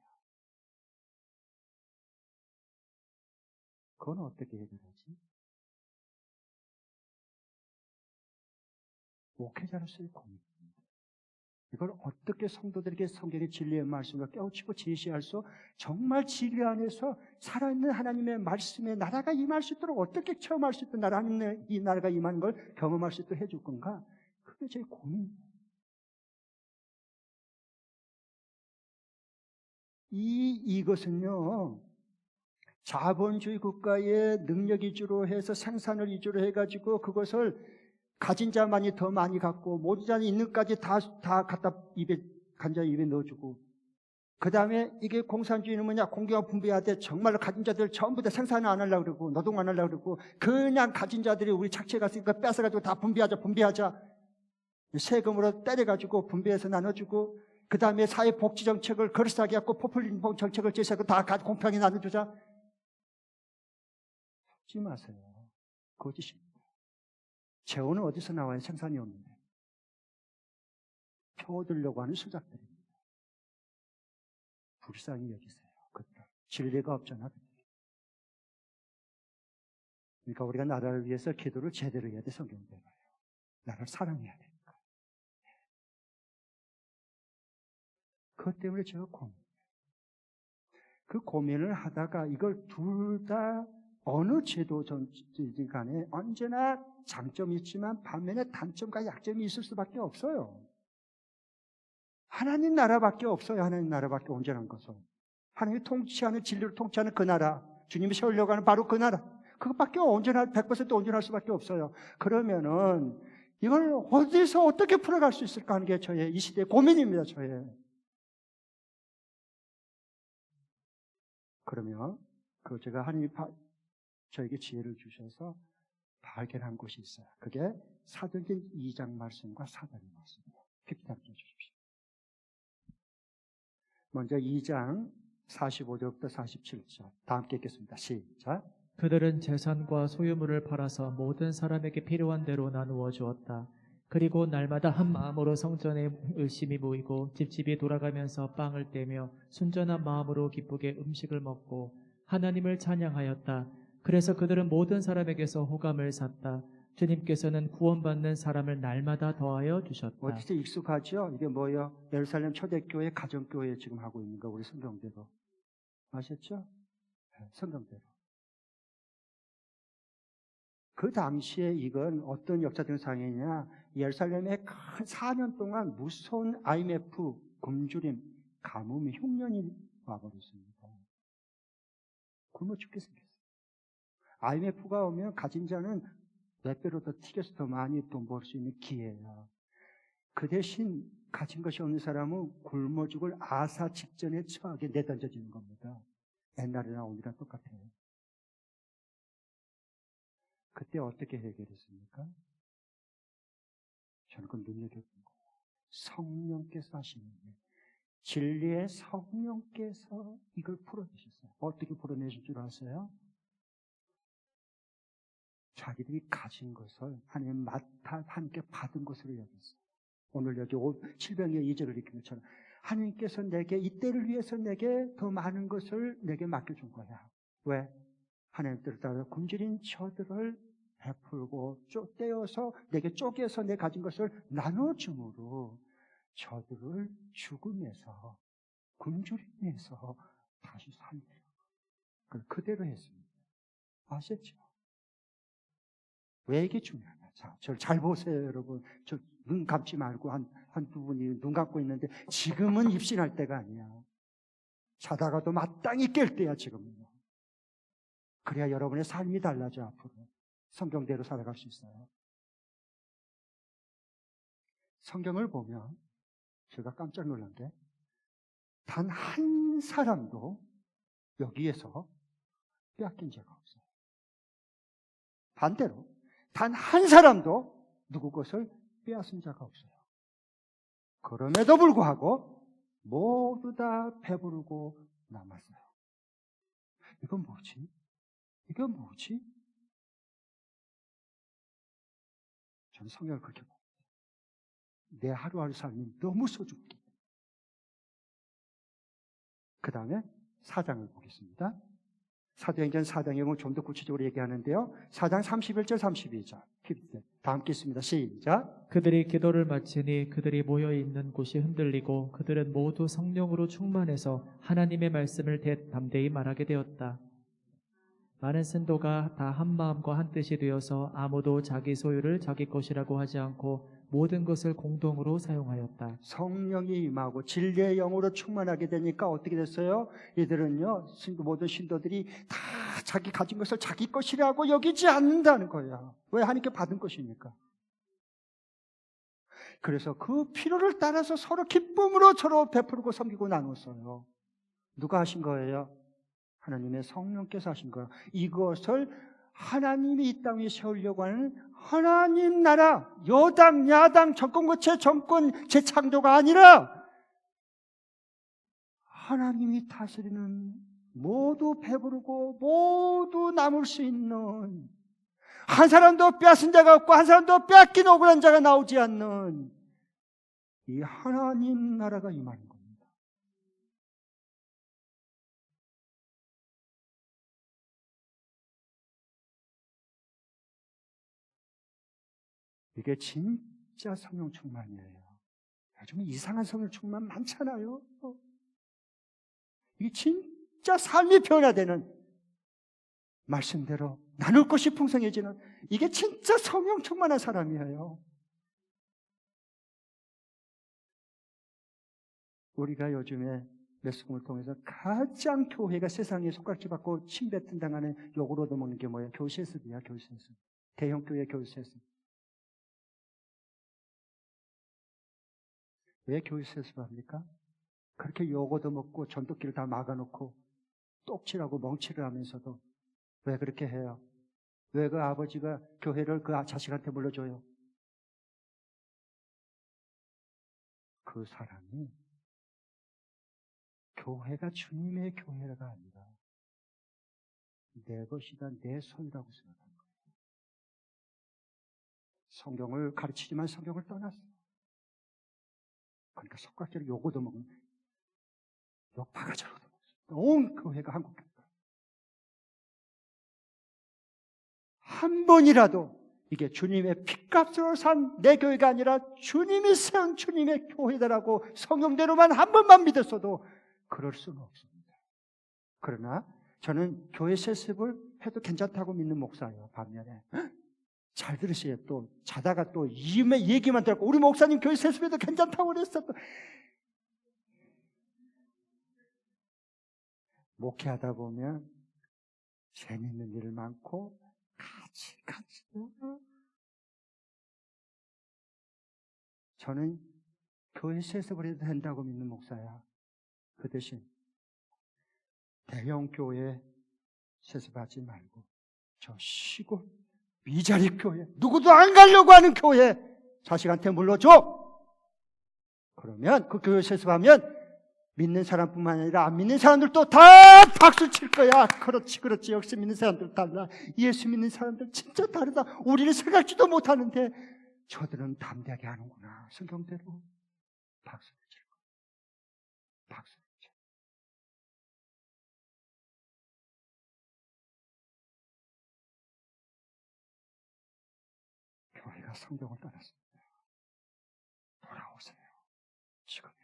그건 어떻게 해결하지? 목회자로서의 고민입니다. 이걸 어떻게 성도들에게 성경의 진리의 말씀을 깨우치고 제시할 수, 정말 진리 안에서 살아있는 하나님의 말씀에 나라가 임할 수 있도록 어떻게 체험할 수 있도록 하나님의 이 나라가 임하는 걸 경험할 수 있도록 해줄 건가? 그게 제 고민입니다. 이것은요, 자본주의 국가의 능력 위주로 해서 생산을 위주로 해가지고 그것을 가진 자만이 더 많이 갖고 모든 자는 있는 까지 다 갖다 간자 입에 넣어주고, 그 다음에 이게 공산주의는 뭐냐? 공경화 분배해야 돼. 정말로 가진 자들 전부 다 생산을 안 하려고 그러고 노동 안 하려고 그러고 그냥 가진 자들이 우리 착취해 갔으니까 뺏어가지고 다 분배하자. 세금으로 때려가지고 분배해서 나눠주고, 그 다음에 사회복지 정책을 그럴싸하게 갖고 포퓰리즘 정책을 제시하고 다 공평하게 나눠주자. 속지 마세요. 거짓입니다. 재원은 어디서 나와요? 생산이 없는데. 표 얻으려고 하는 수작들입니다. 불쌍히 여기세요. 그들. 진리가 없잖아. 그러니까 우리가 나라를 위해서 기도를 제대로 해야 돼. 성경대로요. 나라를 사랑해야 되니까. 그것 때문에 제가 그 고민을 하다가 이걸 둘 다 어느 제도든지 간에 언제나 장점이 있지만 반면에 단점과 약점이 있을 수밖에 없어요. 하나님 나라밖에 없어요. 하나님 나라밖에 온전한 것은. 하나님이 통치하는, 진리로 통치하는 그 나라, 주님이 세우려고 하는 바로 그 나라, 그것밖에 100% 온전할 수밖에 없어요. 그러면은 이걸 어디서 어떻게 풀어갈 수 있을까 하는 게 저의 이 시대의 고민입니다. 그러면 그 제가 하나님이 저에게 지혜를 주셔서 발견한 곳이 있어요. 그게 사도행전 2장 말씀과 4장의 말씀입니다. PPT 함께 해주십시오. 먼저 2장 45절부터 47절 다 함께 읽겠습니다. 시작. 그들은 재산과 소유물을 팔아서 모든 사람에게 필요한 대로 나누어 주었다. 그리고 날마다 한 마음으로 성전에 열심히 모이고 집집이 돌아가면서 빵을 떼며 순전한 마음으로 기쁘게 음식을 먹고 하나님을 찬양하였다. 그래서 그들은 모든 사람에게서 호감을 샀다. 주님께서는 구원받는 사람을 날마다 더하여 주셨다. 어디서 익숙하죠? 이게 뭐예요? 예루살렘 초대교회 가정교회 지금 하고 있는 거 우리 성경대로 아셨죠? 성경대로. 그 당시에 이건 어떤 역사적인 상황이냐? 예루살렘에 4년 동안 무서운 IMF, 굶주림, 가뭄, 흉년이 와버렸습니다. 굶어 죽게 생겼어요. IMF가 오면 가진 자는 몇 배로 더 튀겨서 더 많이 돈 벌 수 있는 기회야. 그 대신 가진 것이 없는 사람은 굶어 죽을 아사 직전에 처하게 내던져지는 겁니다. 옛날이나 오늘이랑 똑같아요. 그때 어떻게 해결했습니까? 저는 그 눈여겨본 거예요. 성령께서 하시는 일. 진리의 성령께서 이걸 풀어내셨어요. 어떻게 풀어내실 줄 아세요? 자기들이 가진 것을 하나님 맡아 함께 받은 것으로 여겼어요. 오늘 여기 700년 2절을 읽는 것처럼 하나님께서 내게 이때를 위해서 내게 더 많은 것을 내게 맡겨준 거야. 왜? 하나님 뜻을 따라 굶주린 저들을 베풀고 떼어서 내게 쪼개서 내 가진 것을 나눠줌으로 저들을 죽음에서 굶주림에서 다시 살리려고 그대로 했습니다. 아셨죠? 왜 이게 중요하냐? 자, 저를 잘 보세요, 여러분. 저 눈 감지 말고 한두 분이 눈 감고 있는데 지금은 입신할 때가 아니야. 자다가도 마땅히 깰 때야, 지금은요. 그래야 여러분의 삶이 달라져, 앞으로. 성경대로 살아갈 수 있어요. 성경을 보면 제가 깜짝 놀란 게 단 한 사람도 여기에서 빼앗긴 자가 없어요. 반대로 단 한 사람도 누구 것을 빼앗은 자가 없어요. 그럼에도 불구하고 모두 다 배부르고 남았어요. 이건 뭐지? 이건 뭐지? 저는 성경을 그렇게 봅니다. 내 하루하루 삶이 너무 소중해. 그 다음에 4장을 보겠습니다. 사도행전 4장에 보면 좀 더 구체적으로 얘기하는데요. 4장 31절 32절 다 함께 있습니다. 시작. 그들이 기도를 마치니 그들이 모여있는 곳이 흔들리고 그들은 모두 성령으로 충만해서 하나님의 말씀을 담대히 말하게 되었다. 많은 성도가 다 한 마음과 한 뜻이 되어서 아무도 자기 소유를 자기 것이라고 하지 않고 모든 것을 공동으로 사용하였다. 성령이 임하고 진리의 영으로 충만하게 되니까 어떻게 됐어요? 이들은요, 모든 신도들이 다 자기 가진 것을 자기 것이라고 여기지 않는다는 거예요. 왜? 하나님께 받은 것이니까. 그래서 그 필요를 따라서 서로 기쁨으로 서로 베풀고 섬기고 나눴어요. 누가 하신 거예요? 하나님의 성령께서 하신 거예요. 이것을 하나님이 이 땅 위에 세우려고 하는 하나님 나라, 여당, 야당, 정권 교체, 정권 재창조가 아니라 하나님이 다스리는 모두 배부르고 모두 남을 수 있는 한 사람도 빼앗은 자가 없고 한 사람도 빼앗긴 억울한 자가 나오지 않는 이 하나님 나라가 임하는 겁니다. 이게 진짜 성령 충만이에요. 요즘 이상한 성령 충만 많잖아요. 이게 진짜 삶이 변화되는 말씀대로 나눌 것이 풍성해지는 이게 진짜 성령 충만한 사람이에요. 우리가 요즘에 메스공을 통해서 가장 교회가 세상에 손가락질 받고 침뱉은 당하는 욕을 얻어먹는 게 뭐예요? 교회 세습이야, 교회 세습. 대형 교회 교회 세습. 왜 교회 세습합니까? 그렇게 욕 얻어먹고 전도길을 다 막아놓고 똑칠하고 멍칠을 하면서도 왜 그렇게 해요? 왜 그 아버지가 교회를 그 자식한테 물려줘요? 그 사람이 교회가 주님의 교회가 아니라 내 것이다, 내 소유라고 생각한 거예요. 성경을 가르치지만 성경을 떠났어. 그러니까 석가지를 욕 얻어먹는, 욕 바가지로 얻어먹었어. 온 교회가 한국 교회가. 한 번이라도 이게 주님의 핏값으로 산 내 교회가 아니라 주님이 세운 주님의 교회다라고 성경대로만 한 번만 믿었어도 그럴 수는 없습니다. 그러나 저는 교회 세습을 해도 괜찮다고 믿는 목사예요. 반면에 잘 들으세요. 또 자다가 또 얘기만 들었고 우리 목사님 교회 세습해도 괜찮다고 그랬어. 또 목회하다 보면 재밌는 일 많고 같이 저는 교회 세습을 해도 된다고 믿는 목사야. 그 대신 대형 교회 세습하지 말고 저 시골 미자리 교회, 누구도 안 가려고 하는 교회 자식한테 물려줘. 그러면 그 교회 세습하면 믿는 사람뿐만 아니라 안 믿는 사람들도 다 박수 칠 거야. 그렇지. 역시 믿는 사람들 달라. 예수 믿는 사람들 진짜 다르다. 우리는 생각지도 못하는데 저들은 담대하게 하는구나. 성경대로 박수를 칠 거야. 박수를 쳐. 교회가 성경을 떠났습니다. 돌아오세요. 지금이에요.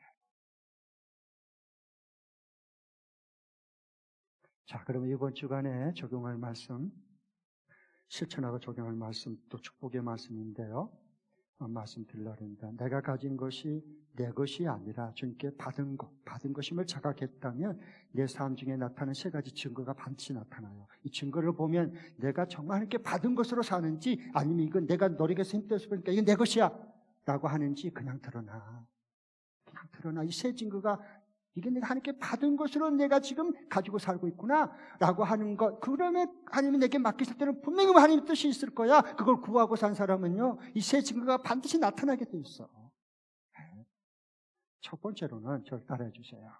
자, 그러면 이번 주간에 적용할 말씀, 실천하고 적용할 말씀, 또 축복의 말씀인데요. 말씀드리려고 합니다. 내가 가진 것이 내 것이 아니라 주님께 받은 것임을 자각했다면 내 삶 중에 나타나는 세 가지 증거가 반드시 나타나요. 이 증거를 보면 내가 정말 하나님께 받은 것으로 사는지 아니면 이건 내가 노력해서 힘들어서 보니까 이건 내 것이야 라고 하는지 그냥 드러나. 이 세 증거가 이게 내가 하나님께 받은 것으로 내가 지금 가지고 살고 있구나 라고 하는 것. 그러면 하나님이 내게 맡기실 때는 분명히 하나님의 뜻이 있을 거야. 그걸 구하고 산 사람은요 이 세 증거가 반드시 나타나게 돼 있어. 첫 번째로는 저를 따라해 주세요.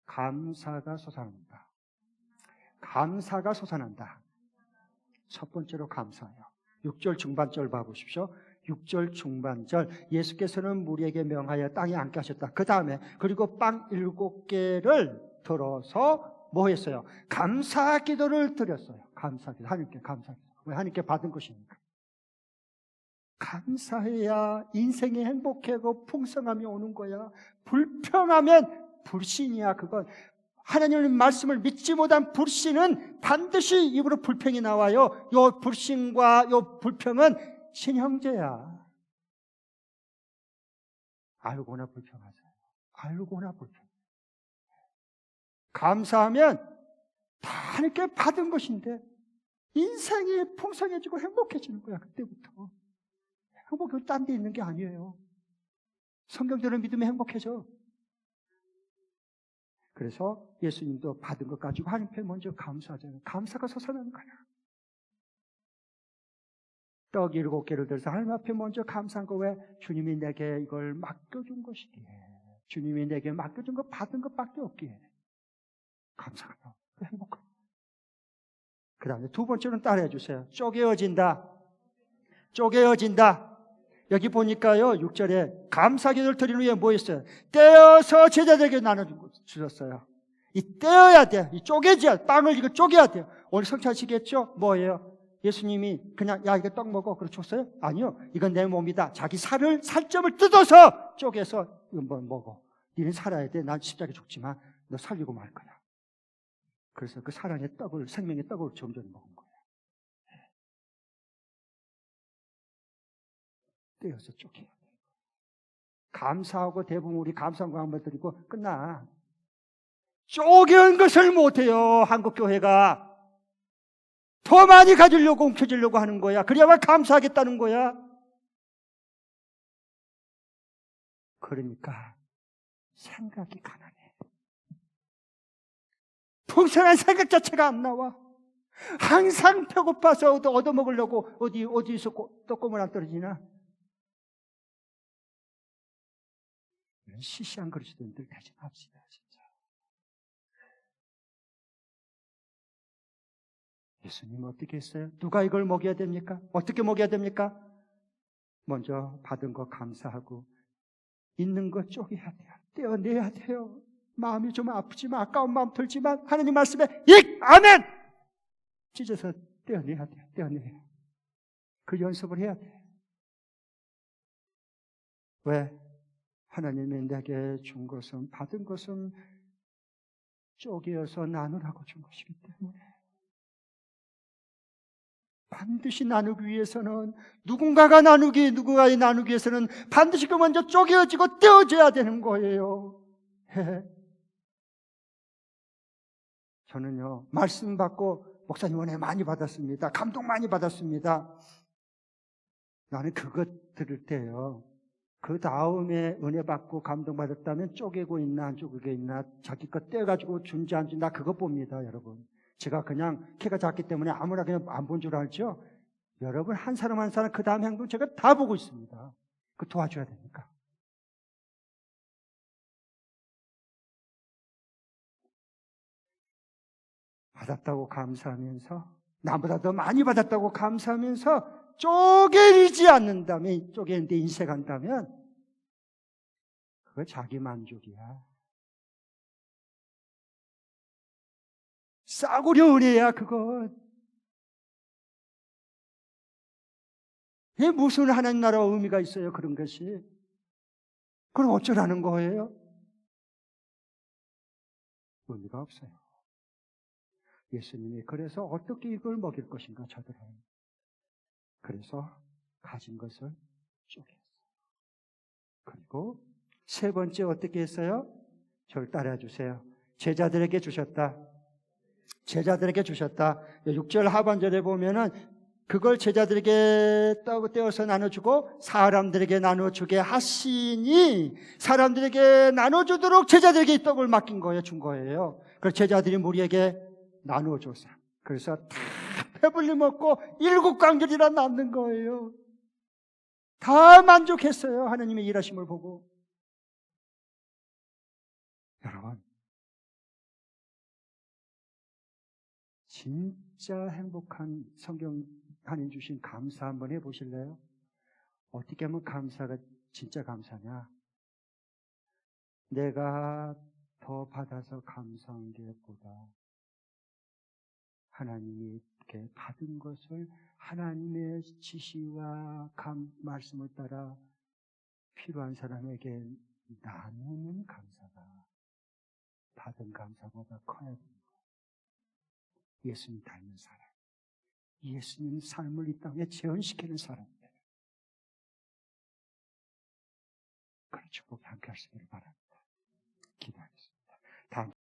감사가 솟아난다. 감사가 솟아난다. 첫 번째로 감사예요. 6절 중반절 봐보십시오. 6절 중반절 예수께서는 무리에게 명하여 땅에 앉게 하셨다. 그 다음에 그리고 빵 7개를 들어서 뭐 했어요? 감사 기도를 드렸어요. 감사 기도. 하나님께 감사 기도. 왜? 하나님께 받은 것이니까. 감사해야 인생이 행복하고 풍성함이 오는 거야. 불평하면 불신이야. 그건 하나님의 말씀을 믿지 못한 불신은 반드시 입으로 불평이 나와요. 요 불신과 요 불평은 신형제야. 알고나 불평하세요. 알고나 불평. 감사하면 다 하나님께 받은 것인데 인생이 풍성해지고 행복해지는 거야. 그때부터. 행복은 딴 데 있는 게 아니에요. 성경대로 믿으면 행복해져. 그래서 예수님도 받은 것 가지고 하나님께 먼저 감사하잖아요. 감사가 솟아나는 거야. 떡 7개를 들어서 하나님 앞에 먼저 감사한 거 왜? 주님이 내게 이걸 맡겨준 것이기에. 주님이 내게 맡겨준 거 받은 것밖에 없기에. 감사하다. 행복하다. 그 다음에 두 번째는 따라해 주세요. 쪼개어진다. 여기 보니까요 6절에 감사기도를 드리는 후에 뭐 있어요? 떼어서 제자들에게 나눠주셨어요. 이 떼어야 돼. 이 쪼개져야 빵을 이거 쪼개야 돼요. 오늘 성취하시겠죠? 뭐예요? 예수님이 그냥 야 이거 떡 먹어 그렇게 줬어요? 아니요. 이건 내 몸이다. 자기 살점을 뜯어서 쪼개서 이거 뭐 먹어. 너는 살아야 돼. 난 십자가에 죽지만 너 살리고 말 거야. 그래서 그 사랑의 떡을 생명의 떡을 점점 먹은 거예요. 떼어서 쪼개요. 감사하고 대부분 우리 감사한 거 한번 드리고 끝나. 쪼개은 것을 못해요. 한국교회가 더 많이 가지려고 움켜쥐려고 하는 거야. 그래야만 감사하겠다는 거야. 그러니까 생각이 가난해. 풍성한 생각 자체가 안 나와. 항상 배고파서 얻어먹으려고 어디서 떡고물 안 떨어지나? 이런 시시한 그릇들을 대신합시다, 진짜. 예수님 어떻게 했어요? 누가 이걸 먹여야 됩니까? 어떻게 먹여야 됩니까? 먼저 받은 거 감사하고 있는 거 쪼개야 돼요. 떼어내야 돼요. 마음이 좀 아프지만 아까운 마음 들지만 하나님 말씀에 아멘! 찢어서 떼어내야 돼요. 떼어내야. 그 연습을 해야 돼. 왜? 하나님이 내게 준 것은, 받은 것은 쪼개어서 나누라고 준 것이기 때문에 반드시 나누기 위해서는 누군가가 나누기 위해서는 반드시 그 먼저 쪼개어지고 떼어져야 되는 거예요. 저는요, 말씀 받고 목사님 은혜 많이 받았습니다. 감동 많이 받았습니다. 나는 그것 들을 때요, 그 다음에 은혜 받고 감동 받았다면 쪼개고 있나 안 쪼개고 있나, 자기 것 떼가지고 준지 안 준지, 나 그것 봅니다, 여러분. 제가 그냥 키가 작기 때문에 아무나 그냥 안 본 줄 알죠? 여러분 한 사람 한 사람 그 다음 행동 제가 다 보고 있습니다. 그 도와줘야 되니까. 받았다고 감사하면서, 나보다 더 많이 받았다고 감사하면서 쪼개리지 않는다면, 쪼개는데 인색한다면 그거 자기 만족이야. 싸구려 은혜야 그건. 이게 무슨 하나님 나라와 의미가 있어요, 그런 것이? 그럼 어쩌라는 거예요? 의미가 없어요. 예수님이 그래서 어떻게 이걸 먹일 것인가, 저들은. 그래서 가진 것을 쪼갰어요. 그리고 세 번째 어떻게 했어요? 저를 따라해 주세요. 제자들에게 주셨다. 제자들에게 주셨다. 6절 하반절에 보면은 그걸 제자들에게 떼어서 나눠주고 사람들에게 나눠주게 하시니, 사람들에게 나눠주도록 제자들에게 이 떡을 맡긴 거예요. 준 거예요. 그래서 제자들이 무리에게 나눠줘서, 그래서 다 배불리 먹고 7광절이나 남는 거예요. 다 만족했어요. 하나님의 일하심을 보고. 여러분, 진짜 행복한 성경 하나님 주신 감사 한번 해보실래요? 어떻게 하면 감사가 진짜 감사냐? 내가 더 받아서 감사한 게보다 하나님이 이렇게 받은 것을 하나님의 지시와 말씀을 따라 필요한 사람에게 나누는 감사가 받은 감사보다 커야 됩니다. 예수님 닮은 사람, 예수님 삶을 이 땅에 재현시키는 사람들, 그런 축복이 함께 하시기를 바랍니다. 기도하겠습니다. 다음